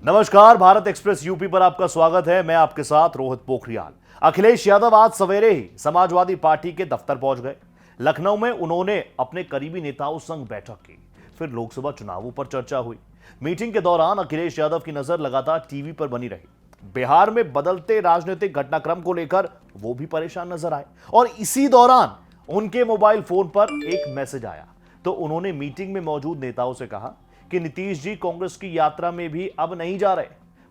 नमस्कार, Bharat express UP पर आपका स्वागत है। मैं आपके साथ रोहित पोखरियाल। अखिलेश यादव आज सवेरे ही समाजवादी पार्टी के दफ्तर पहुंच गए। लखनऊ में उन्होंने अपने करीबी नेताओं संग बैठक की, फिर लोकसभा चुनावों पर चर्चा हुई। मीटिंग के दौरान अखिलेश यादव की नजर लगातार टीवी पर बनी रही। बिहार में बदलते राजनीतिक घटनाक्रम को लेकर वो भी परेशान नजर आए और इसी दौरान उनके मोबाइल फोन पर एक मैसेज आया तो उन्होंने मीटिंग में मौजूद नेताओं से कहा कि नीतीश जी कांग्रेस की यात्रा में भी अब नहीं जा रहे।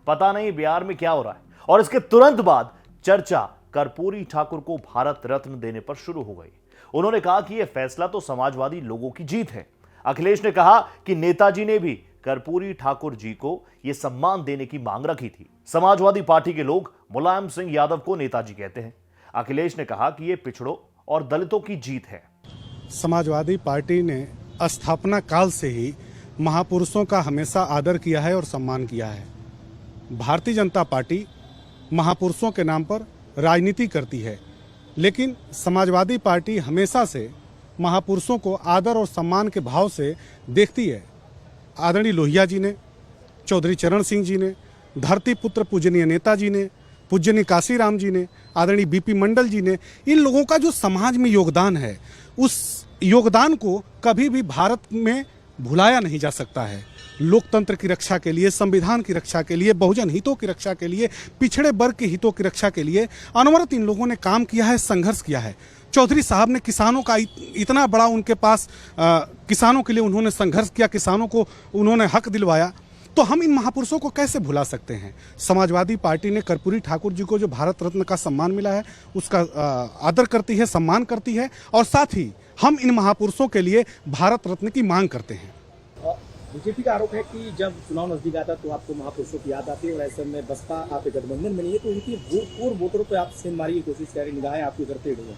पता नहीं बिहार में क्या हो रहा है। और इसके तुरंत बाद चर्चा कर्पूरी ठाकुर को भारत रत्न देने पर शुरू हो गई। उन्होंने कहा कि यह फैसला तो समाजवादी लोगों की जीत है। अखिलेश ने कहा कि नेताजी ने भी कर्पूरी ठाकुर जी को यह सम्मान देने की मांग रखी थी। समाजवादी पार्टी के लोग मुलायम सिंह यादव को नेताजी कहते हैं। अखिलेश ने कहा कि यह पिछड़ों और दलितों की जीत है। समाजवादी पार्टी ने स्थापना काल से ही महापुरुषों का हमेशा आदर किया है और सम्मान किया है। भारतीय जनता पार्टी महापुरुषों के नाम पर राजनीति करती है, लेकिन समाजवादी पार्टी हमेशा से महापुरुषों को आदर और सम्मान के भाव से देखती है। आदरणीय लोहिया जी ने, चौधरी चरण सिंह जी ने, धरती पुत्र पूजनीय नेताजी ने, पूजनीय काशीराम जी ने, आदरणीय बीपी मंडल जी ने, इन लोगों का जो समाज में योगदान है, उस योगदान को कभी भी भारत में भुलाया नहीं जा सकता है। लोकतंत्र की रक्षा के लिए, संविधान की रक्षा के लिए, बहुजन हितों की रक्षा के लिए, पिछड़े वर्ग के हितों की रक्षा के लिए अनवरत इन लोगों ने काम किया है, संघर्ष किया है। चौधरी साहब ने किसानों का इतना बड़ा उनके पास किसानों के लिए उन्होंने संघर्ष किया, किसानों को उन्होंने हक दिलवाया। तो हम इन महापुरुषों को कैसे भुला सकते हैं। समाजवादी पार्टी ने कर्पूरी ठाकुर जी को जो भारत रत्न का सम्मान मिला है उसका आदर करती है, सम्मान करती है और साथ ही हम इन महापुरुषों के लिए भारत रत्न की मांग करते हैं। बीजेपी का आरोप है कि जब चुनाव नजदीक आता है तो आपको महापुरुषों की याद आती है और ऐसे में बसपा आपके गठबंधन में नहीं है, तो इनकी पूर्व वोटरों पर आप सेंध मारी की कोशिश कर रही, निगाहें आपकी करते हुए।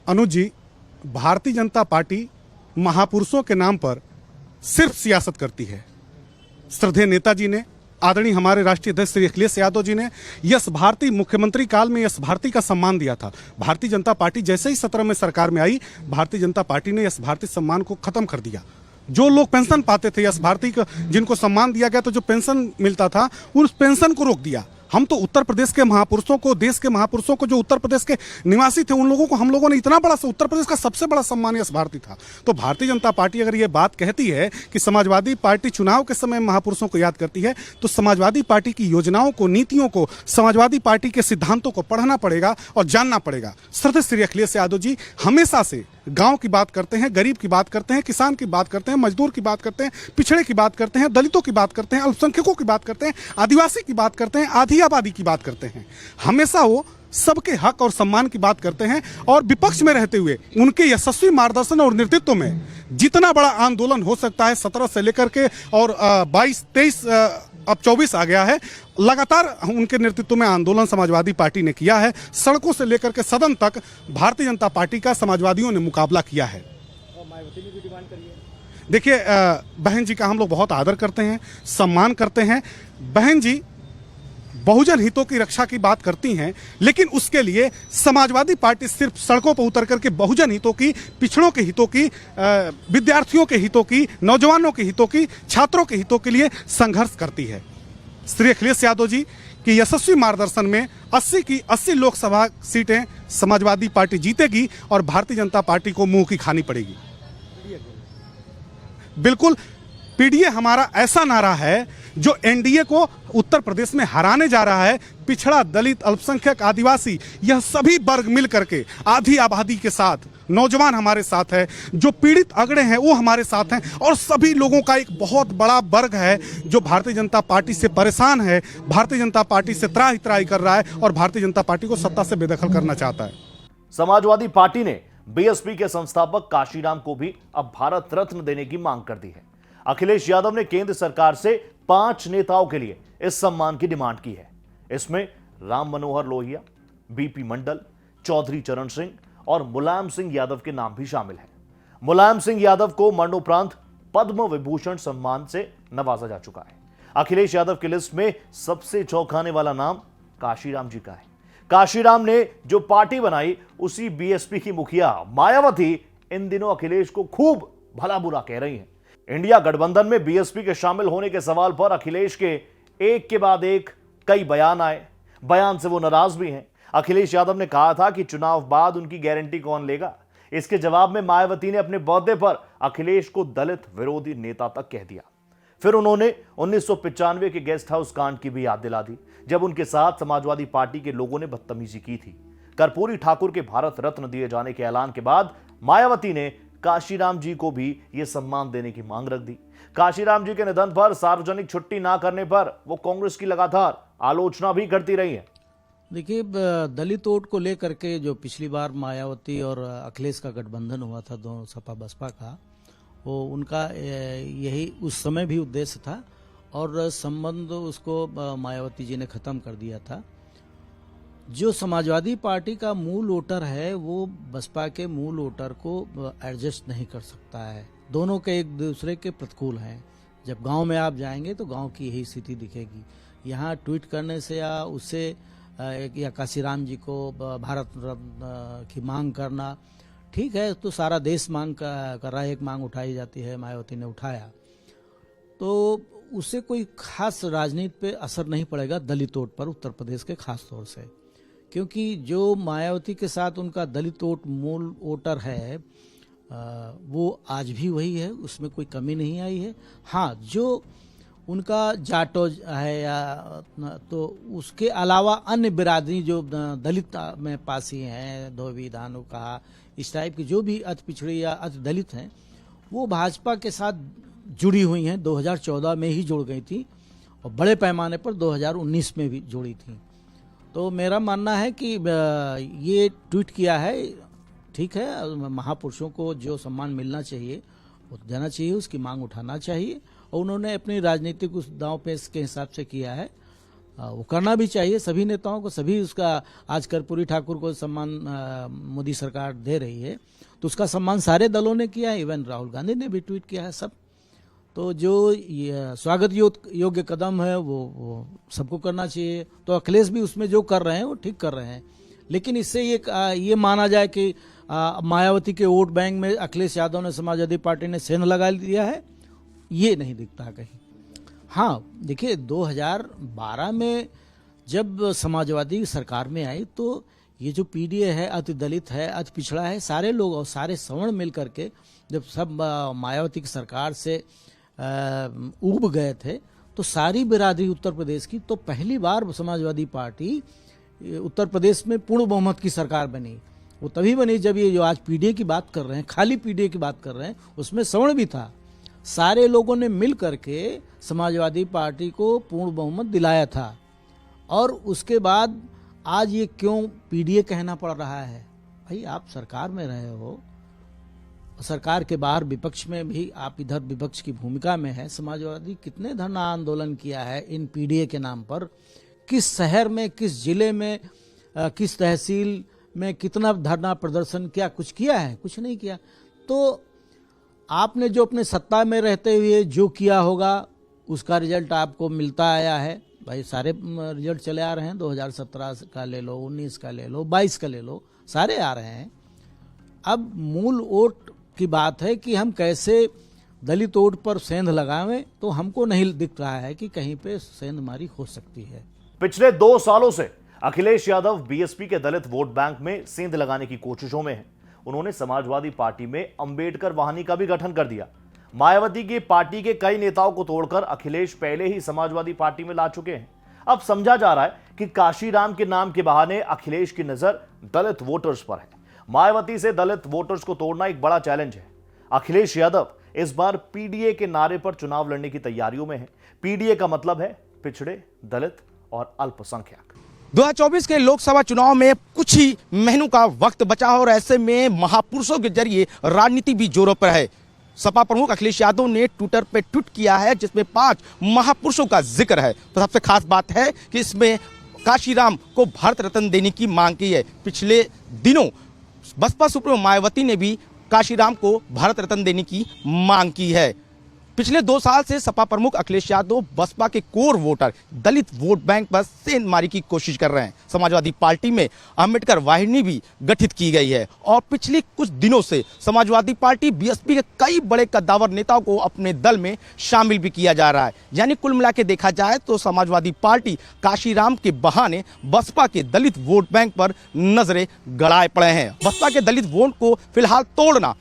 अनुज जी, भारतीय जनता पार्टी महापुरुषों के नाम पर सिर्फ सियासत करती है। श्रद्धेय नेताजी ने, आदरणीय हमारे राष्ट्रीय अध्यक्ष श्री अखिलेश यादव जी ने यश भारती मुख्यमंत्री काल में यश भारती का सम्मान दिया था। भारतीय जनता पार्टी जैसे ही 17 में सरकार में आई, भारतीय जनता पार्टी ने यश भारती सम्मान को खत्म कर दिया। जो लोग पेंशन पाते थे यश भारती को, जिनको सम्मान दिया गया तो जो पेंशन मिलता था उस पेंशन को रोक दिया। हम तो उत्तर प्रदेश के महापुरुषों को, देश के महापुरुषों को, जो उत्तर प्रदेश के निवासी थे उन लोगों को हम लोगों ने इतना बड़ा, उत्तर प्रदेश का सबसे बड़ा सम्मान यश भारती था। तो भारतीय जनता पार्टी अगर ये बात कहती है कि समाजवादी पार्टी चुनाव के समय महापुरुषों को याद करती है, तो समाजवादी पार्टी की योजनाओं को, नीतियों को, समाजवादी पार्टी के सिद्धांतों को पढ़ना पड़ेगा और जानना पड़ेगा। श्रद्धेय श्री अखिलेश यादव जी हमेशा से गांव की बात करते हैं, गरीब की बात करते हैं, किसान की बात करते हैं, मजदूर की बात करते हैं, पिछड़े की बात करते हैं, दलितों की बात करते हैं, अल्पसंख्यकों की बात करते हैं, आदिवासी की बात करते हैं, आधी आबादी की बात करते हैं। हमेशा वो सबके हक और सम्मान की बात करते हैं और विपक्ष में रहते हुए उनके यशस्वी मार्गदर्शन और नेतृत्व में जितना बड़ा आंदोलन हो सकता है, 17 से लेकर के और 22, 23, अब 24 आ गया है, लगातार उनके नेतृत्व में आंदोलन समाजवादी पार्टी ने किया है। सड़कों से लेकर के सदन तक भारतीय जनता पार्टी का समाजवादियों ने मुकाबला किया है। देखिए, बहन जी का हम लोग बहुत आदर करते हैं, सम्मान करते हैं। बहन जी बहुजन हितों की रक्षा की बात करती हैं, लेकिन उसके लिए समाजवादी पार्टी सिर्फ सड़कों पर उतर करके बहुजन हितों की, पिछड़ों के हितों की, विद्यार्थियों के हितों की, नौजवानों के हितों की, छात्रों के हितों के लिए संघर्ष करती है। श्री अखिलेश यादव जी के यशस्वी मार्गदर्शन में 80 की 80 लोकसभा सीटें समाजवादी पार्टी जीतेगी और भारतीय जनता पार्टी को मुंह की खानी पड़ेगी। बिल्कुल, पीडीए हमारा ऐसा नारा है जो एनडीए को उत्तर प्रदेश में हराने जा रहा है। पिछड़ा, दलित, अल्पसंख्यक, आदिवासी, यह सभी वर्ग मिल करके आधी आबादी के साथ, नौजवान हमारे साथ है, जो पीड़ित अगड़े हैं वो हमारे साथ हैं और सभी लोगों का एक बहुत बड़ा वर्ग है जो भारतीय जनता पार्टी से परेशान है, भारतीय जनता पार्टी से त्राही त्राही कर रहा है और भारतीय जनता पार्टी को सत्ता से बेदखल करना चाहता है। समाजवादी पार्टी ने बीएसपी के संस्थापक काशीराम को भी अब भारत रत्न देने की मांग कर दी है। अखिलेश यादव ने केंद्र सरकार से 5 नेताओं के लिए इस सम्मान की डिमांड की है। इसमें राम मनोहर लोहिया, बीपी मंडल, चौधरी चरण सिंह और मुलायम सिंह यादव के नाम भी शामिल हैं। मुलायम सिंह यादव को मरणोपरांत पद्म विभूषण सम्मान से नवाजा जा चुका है। अखिलेश यादव की लिस्ट में सबसे चौंकाने वाला नाम काशीराम जी का है। काशीराम ने जो पार्टी बनाई उसी बीएसपी की मुखिया मायावती इन दिनों अखिलेश को खूब भला बुरा कह रही हैं। इंडिया गठबंधन में बीएसपी के शामिल होने के सवाल पर अखिलेश के एक के बाद एक कई बयान आए। बयान से वो नाराज भी हैं। अखिलेश यादव ने कहा था कि चुनाव बाद उनकी गारंटी कौन लेगा। इसके जवाब में मायावती ने अपने बर्थडे पर अखिलेश को दलित विरोधी नेता तक कह दिया। फिर उन्होंने 1995 के गेस्ट हाउस कांड की भी याद दिला दी, जब उनके साथ समाजवादी पार्टी के लोगों ने बदतमीजी की थी। कर्पूरी ठाकुर के भारत रत्न दिए जाने के ऐलान के बाद मायावती ने काशीराम जी को भी यह सम्मान देने की मांग रख दी। काशीराम जी के निधन पर सार्वजनिक छुट्टी ना करने पर वो कांग्रेस की लगातार आलोचना भी करती रही है। देखिए, दलित वोट को लेकर के जो पिछली बार मायावती और अखिलेश का गठबंधन हुआ था, दोनों सपा बसपा का, वो उनका यही उस समय भी उद्देश्य था और संबंध उसको मायावती जी ने खत्म कर दिया था। जो समाजवादी पार्टी का मूल वोटर है वो बसपा के मूल वोटर को एडजस्ट नहीं कर सकता है। दोनों के एक दूसरे के प्रतिकूल हैं। जब गांव में आप जाएंगे तो गांव की यही स्थिति दिखेगी। यहाँ ट्वीट करने से या उससे या काशीराम जी को भारत रत्न की मांग करना ठीक है, तो सारा देश मांग कर रहा है, एक मांग उठाई जाती है, मायावती ने उठाया, तो उससे कोई खास राजनीति पे असर नहीं पड़ेगा दलित वोट पर, उत्तर प्रदेश के खास तौर से, क्योंकि जो मायावती के साथ उनका दलित वोट मूल वोटर है वो आज भी वही है, उसमें कोई कमी नहीं आई है। हाँ, जो उनका जाटो है या तो उसके अलावा अन्य बिरादरी जो दलित में पासी हैं, धोबी धानु कहा, इस टाइप की जो भी अति पिछड़ी या अति दलित हैं, वो भाजपा के साथ जुड़ी हुई हैं। 2014 में ही जुड़ गई थी और बड़े पैमाने पर 2019 में भी जुड़ी थी। तो मेरा मानना है कि ये ट्वीट किया है, ठीक है, महापुरुषों को जो सम्मान मिलना चाहिए वो देना चाहिए, उसकी मांग उठाना चाहिए और उन्होंने अपनी राजनीतिक उस दांव पेच के हिसाब से किया है, वो करना भी चाहिए सभी नेताओं को। सभी उसका आज कर्पूरी ठाकुर को सम्मान मोदी सरकार दे रही है, तो उसका सम्मान सारे दलों ने किया है, इवन राहुल गांधी ने भी ट्वीट किया है सब। तो जो स्वागत योग्य कदम है वो सबको करना चाहिए। तो अखिलेश भी उसमें जो कर रहे हैं वो ठीक कर रहे हैं, लेकिन इससे ये माना जाए कि मायावती के वोट बैंक में अखिलेश यादव ने, समाजवादी पार्टी ने सेंध लगा दिया है, ये नहीं दिखता कहीं। हाँ, देखिए 2012 में जब समाजवादी सरकार में आई तो ये जो पीडीए है, अति दलित है, अति पिछड़ा है, सारे लोग और सारे सवर्ण मिल करके जब सब मायावती की सरकार से ऊब गए थे, तो सारी बिरादरी उत्तर प्रदेश की, तो पहली बार समाजवादी पार्टी उत्तर प्रदेश में पूर्ण बहुमत की सरकार बनी। वो तभी बनी जब ये जो आज पीडीए की बात कर रहे हैं, खाली पीडीए की बात कर रहे हैं, उसमें सवर्ण भी था। सारे लोगों ने मिल करके समाजवादी पार्टी को पूर्ण बहुमत दिलाया था और उसके बाद आज ये क्यों पीडीए कहना पड़ रहा है? भाई, आप सरकार में रहे हो, सरकार के बाहर विपक्ष में भी आप इधर विपक्ष की भूमिका में है। समाजवादी कितने धरना आंदोलन किया है इन पीडीए के नाम पर, किस शहर में, किस जिले में, किस तहसील में कितना धरना प्रदर्शन किया, कुछ किया है? कुछ नहीं किया। तो आपने जो अपने सत्ता में रहते हुए जो किया होगा उसका रिजल्ट आपको मिलता आया है। भाई, सारे रिजल्ट चले आ रहे हैं, 2017 का ले लो, 19 का ले लो, 22 का ले लो, सारे आ रहे हैं। अब मूल वोट की बात है कि हम कैसे दलित वोट पर सेंध लगावें, तो हमको नहीं दिख रहा है कि कहीं पे सेंधमारी हो सकती है। पिछले 2 सालों से अखिलेश यादव बीएसपी के दलित वोट बैंक में सेंध लगाने की कोशिशों में हैं। उन्होंने समाजवादी पार्टी में अंबेडकर वाहिनी का भी गठन कर दिया। मायावती की पार्टी के कई नेताओं को तोड़कर अखिलेश पहले ही समाजवादी पार्टी में ला चुके हैं। अब समझा जा रहा है कि काशीराम के नाम के बहाने अखिलेश की नजर दलित वोटर्स पर है। मायावती से दलित वोटर्स को तोड़ना एक बड़ा चैलेंज है। अखिलेश यादव इस बार पीडीए के नारे पर चुनाव लड़ने की तैयारियों में है। पीडीए का मतलब है पिछड़े, दलित और अल्पसंख्यक। 2024 के लोकसभा चुनाव में कुछ ही महीनों का वक्त बचा और ऐसे में महापुरुषों के जरिए राजनीति भी जोरों पर है। सपा प्रमुख अखिलेश यादव ने ट्विटर पे ट्वीट किया है जिसमें 5 महापुरुषों का जिक्र है। तो सबसे खास बात है कि इसमें काशीराम को भारत रत्न देने की मांग की है। पिछले दिनों बसपा सुप्रीमो मायावती ने भी काशीराम को भारत रत्न देने की मांग की है। पिछले 2 साल से सपा प्रमुख अखिलेश यादव बसपा के कोर वोटर दलित वोट बैंक पर सेंधमारी की कोशिश कर रहे हैं। समाजवादी पार्टी में अंबेडकर वाहिनी भी गठित की गई है और पिछले कुछ दिनों से समाजवादी पार्टी बीएसपी के कई बड़े कद्दावर नेताओं को अपने दल में शामिल भी किया जा रहा है। यानी कुल मिला के देखा जाए तो समाजवादी पार्टी काशीराम के बहाने बसपा के दलित वोट बैंक पर नजरें गड़ाए पड़े हैं। बसपा के दलित वोट को फिलहाल तोड़ना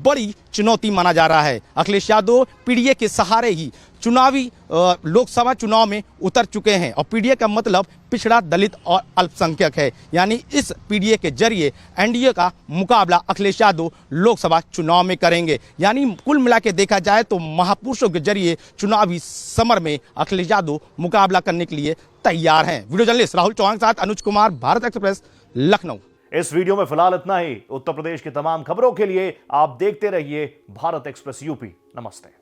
बड़ी चुनौती माना जा रहा है। अखिलेश यादव पीडीए के सहारे ही चुनावी लोकसभा चुनाव में उतर चुके हैं और पीडीए का मतलब पिछड़ा, दलित और अल्पसंख्यक है। यानी इस पीडीए के जरिए एनडीए का मुकाबला अखिलेश यादव लोकसभा चुनाव में करेंगे। यानी कुल मिला के देखा जाए तो महापुरुषों के जरिए चुनावी समर में अखिलेश यादव मुकाबला करने के लिए तैयार हैं। वीडियो जर्नलिस्ट राहुल चौहान के साथ अनुज कुमार, भारत एक्सप्रेस, लखनऊ। इस वीडियो में फिलहाल इतना ही। उत्तर प्रदेश की तमाम खबरों के लिए आप देखते रहिए भारत एक्सप्रेस यूपी। नमस्ते।